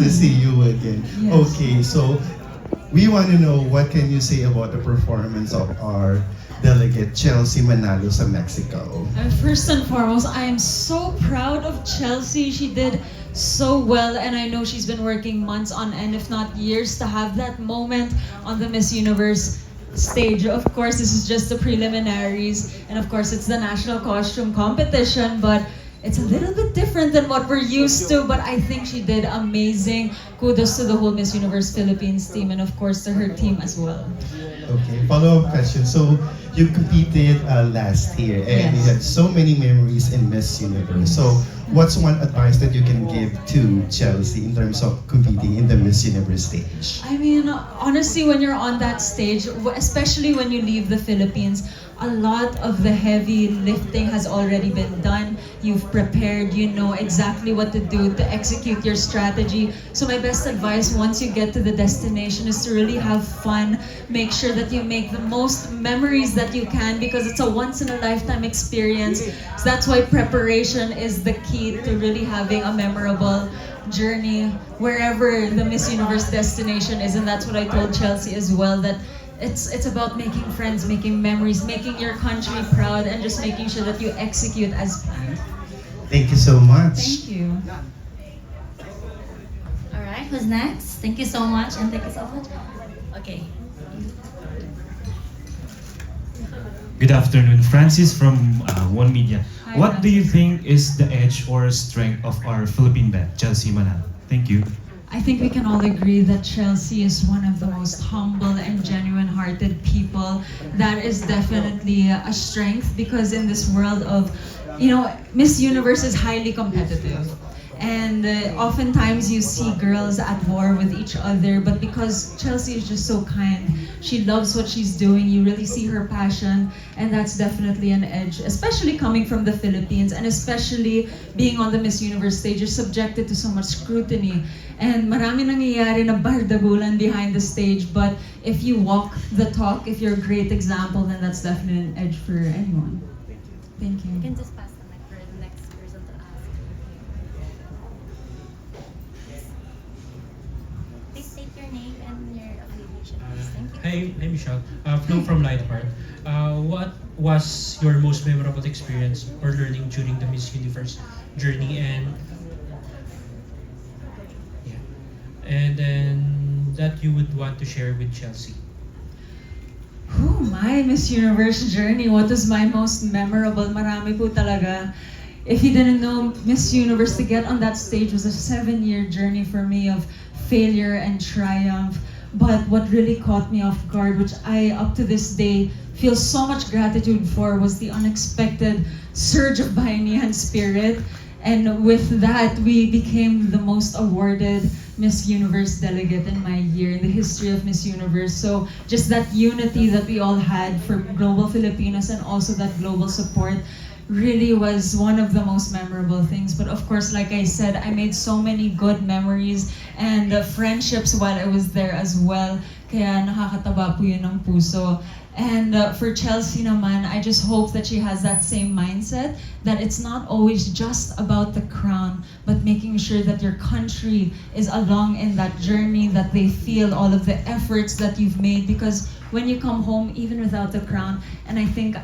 to see you again. Yes. Okay, so we want to know what can you say about the performance of our delegate Chelsea Manalo sa Mexico? First and foremost, I am so proud of Chelsea. She did so well, and I know she's been working months on end, if not years, to have that moment on the Miss Universe stage. Of course, this is just the preliminaries, and of course, it's the national costume competition, but it's a little bit different than what we're used to, but I think she did amazing. Kudos to the whole Miss Universe Philippines team, and of course to her team as well. Okay, follow-up question. So you competed last year and Yes. you had so many memories in Miss Universe. So what's one advice that you can give to Chelsea in terms of competing in the Miss Universe stage? I mean, honestly, when you're on that stage, especially when you leave the Philippines, a lot of the heavy lifting has already been done. You've prepared, you know exactly what to do to execute your strategy. So my best advice once you get to the destination is to really have fun. Make sure that you make the most memories that you can because it's a once in a lifetime experience. So that's why preparation is the key to really having a memorable journey wherever the Miss Universe destination is. And that's what I told Chelsea as well, that it's about making friends, making memories, making your country proud, and just making sure that you execute as planned. Thank you so much. Thank you. All right, who's next? Thank you so much, and thank you so much. Okay. Good afternoon, Francis from One Media. Hi, What do you Francis. think is the edge or strength of our Philippine bet, Chelsea Manalo? Thank you. I think we can all agree that Chelsea is one of the most humble and genuine-hearted people. That is definitely a strength because in this world of, Miss Universe is highly competitive. And oftentimes you see girls at war with each other, but because Chelsea is just so kind, she loves what she's doing, you really see her passion, and that's definitely an edge, especially coming from the Philippines, and especially being on the Miss Universe stage, you're subjected to so much scrutiny. And marami nangyayari na bardagulan behind the stage, but if you walk the talk, if you're a great example, then that's definitely an edge for anyone. Thank You you. can just pass the mic for the next person to ask. Please state your name and your affiliation, please. Thank you. Hi, Michelle. Flo from Lightheart. What was your most memorable experience or learning during the Miss Universe journey, and then that you would want to share with Chelsea? Oh, my Miss Universe journey. What was my most memorable? Marami po talaga. If you didn't know, Miss Universe, to get on that stage was a 7-year journey for me of failure and triumph. But what really caught me off guard, which I, up to this day, feel so much gratitude for, was the unexpected surge of Bayanihan spirit. And with that, we became the most awarded Miss Universe delegate in my year in the history of Miss Universe. So just that unity that we all had for global Filipinos and also that global support really was one of the most memorable things. But of course, like I said, I made so many good memories and friendships while I was there as well. Kaya nakakataba po yun ng puso. And for Chelsea naman, I just hope that she has that same mindset, that it's not always just about the crown, but making sure that your country is along in that journey, that they feel all of the efforts that you've made. Because when you come home, even without the crown, and I think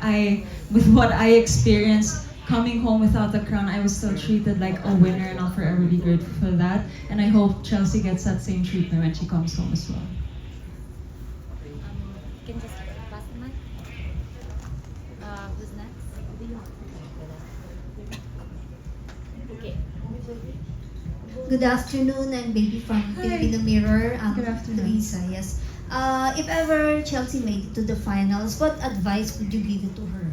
with what I experienced, coming home without the crown, I was still treated like a winner, and I'll forever be grateful for that. And I hope Chelsea gets that same treatment when she comes home as well. You can just pass the mic. Who's next? Okay. Good afternoon, I'm Baby from Filipino Mirror. Good afternoon. Luisa, yes. If ever Chelsea made it to the finals, what advice would you give it to her?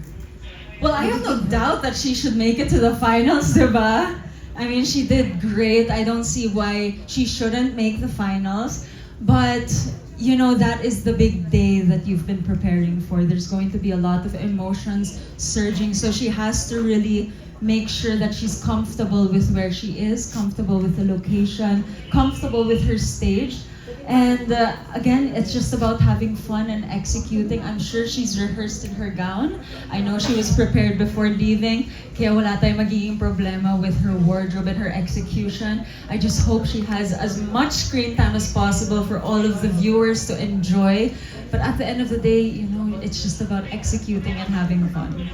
Well, I have no doubt that she should make it to the finals, diba? I mean, she did great. I don't see why she shouldn't make the finals. But, that is the big day that you've been preparing for. There's going to be a lot of emotions surging. So she has to really make sure that she's comfortable with where she is, comfortable with the location, comfortable with her stage. And again, it's just about having fun and executing. I'm sure she's rehearsed in her gown. I know she was prepared before leaving. Kaya wala tayong magiging problema with her wardrobe and her execution. I just hope she has as much screen time as possible for all of the viewers to enjoy. But at the end of the day, it's just about executing and having fun.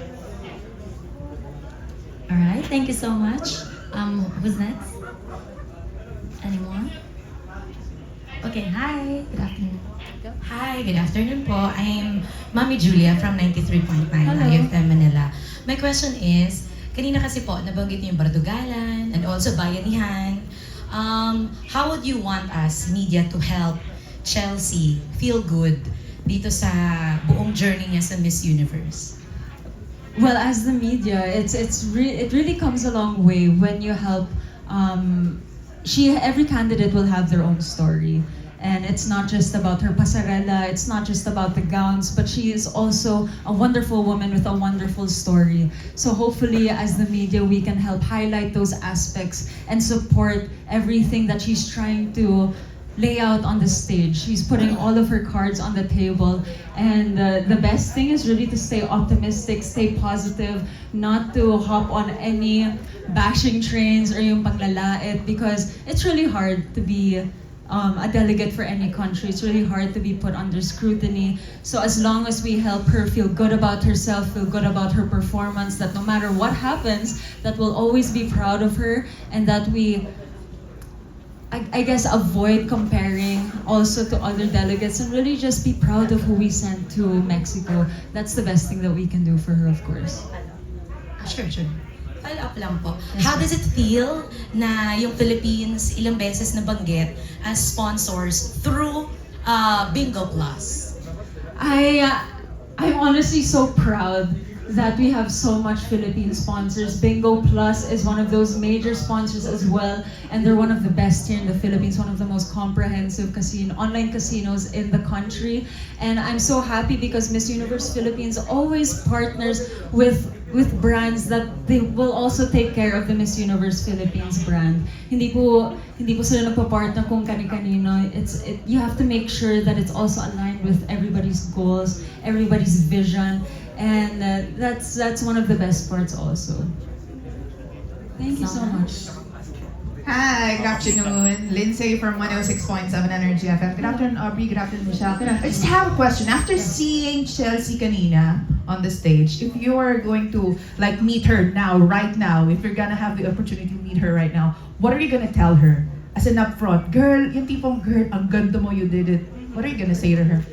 All right, thank you so much. Who's next? Anyone? Okay, hi. Good afternoon. Hi, good afternoon po. I'm Mami Julia from 93.9 Hello. IFM Manila. My question is, kanina kasi po nabanggit niyo yung Bardugalan and also Bayanihan. How would you want us, media, to help Chelsea feel good dito sa buong journey niya sa Miss Universe? Well, as the media, it really comes a long way when you help. Every candidate will have their own story, and it's not just about her pasarela. It's not just about the gowns, but she is also a wonderful woman with a wonderful story. So hopefully, as the media, we can help highlight those aspects and support everything that she's trying to lay out on the stage. She's putting all of her cards on the table, and the best thing is really to stay optimistic, stay positive, not to hop on any bashing trains or yung paglalait, because it's really hard to be a delegate for any country. It's really hard to be put under scrutiny. So as long as we help her feel good about herself, feel good about her performance, that no matter what happens, that we'll always be proud of her, and that we I guess avoid comparing also to other delegates and really just be proud of who we sent to Mexico. That's the best thing that we can do for her, of course. Sure. Follow up lang po. Yes, How ma'am. does it feel na yung Philippines ilang beses nabanggit as sponsors through Bingo Plus? I'm honestly so proud that we have so much Philippine sponsors. Bingo Plus is one of those major sponsors as well, and they're one of the best here in the Philippines, one of the most comprehensive online casinos in the country. And I'm so happy because Miss Universe Philippines always partners with brands that they will also take care of the Miss Universe Philippines brand. Hindi po sila nagpa-partner kung kani-kanino. You have to make sure that it's also aligned with everybody's goals, everybody's vision. And that's one of the best parts also. Thank you so much. Hi, good afternoon. Lindsay from 106.7 Energy FM. Good afternoon, Aubrey. Good afternoon, Michelle. Good afternoon. I just have a question. After seeing Chelsea kanina on the stage, if you are going to meet her right now, if you're gonna have the opportunity to meet her right now, what are you gonna tell her? As an upfront, girl, yung tipong girl, ang ganda mo, you did it. What are you gonna say to her?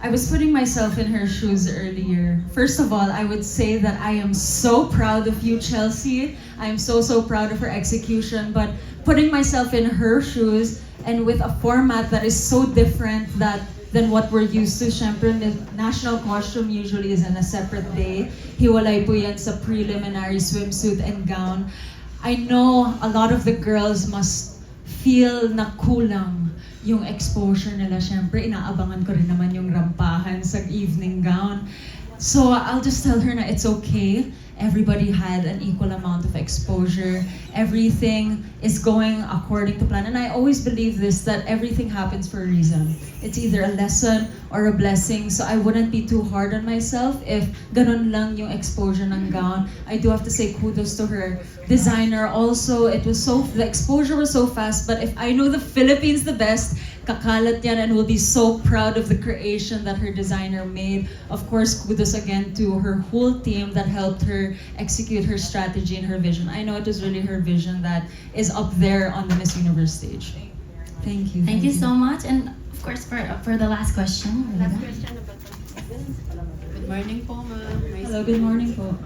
I was putting myself in her shoes earlier. First of all, I would say that I am so proud of you, Chelsea. I am so proud of her execution. But putting myself in her shoes and with a format that is so different than what we're used to. Syempre, the national costume usually is on a separate day. Hiwalay po yan sa preliminary swimsuit and gown. I know a lot of the girls must feel na kulang yung exposure nila. Syempre, inaabangan ko rin naman yung rampahan sa evening gown. So I'll just tell her na it's okay. Everybody had an equal amount of exposure. Everything is going according to plan. And I always believe this, that everything happens for a reason. It's either a lesson or a blessing. So I wouldn't be too hard on myself if ganun lang yung exposure ng gown. I do have to say kudos to her designer also. The exposure was so fast, but if I know the Philippines the best, kakalat yan, and will be so proud of the creation that her designer made. Of course, kudos again to her whole team that helped her execute her strategy and her vision. I know it was really her vision that is up there on the Miss Universe stage. Thank you. Thank you so much. And of course, for the last question. Good morning po, ma'am. Hello, good morning po.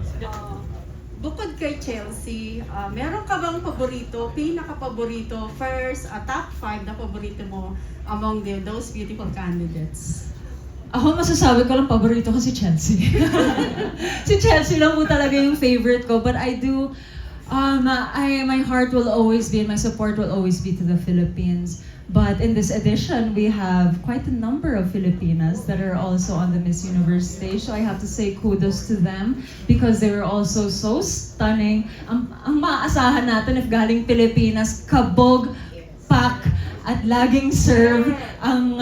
Bukod kay Chelsea, meron ka bang paborito, pinaka-paborito, first, top 5 na paborito mo among those beautiful candidates? Ako masasabi ko lang paborito ko si Chelsea. Si Chelsea lang po talaga yung favorite ko. But I do, my heart will always be and my support will always be to the Philippines. But in this edition, we have quite a number of Filipinas that are also on the Miss Universe stage. So I have to say kudos to them because they were also so stunning. Ang maaasahan natin if galing Pilipinas, kabog, pak, at laging serve ang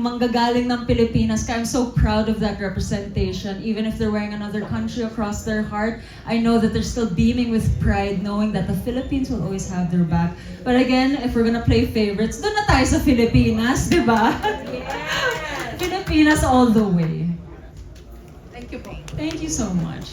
manggagaling ng Pilipinas. Kaya I'm so proud of that representation. Even if they're wearing another country across their heart, I know that they're still beaming with pride knowing that the Philippines will always have their back. But again, if we're gonna play favorites, doon na tayo sa Pilipinas, di ba? Yes. Pilipinas all the way. Thank you po. Thank you so much.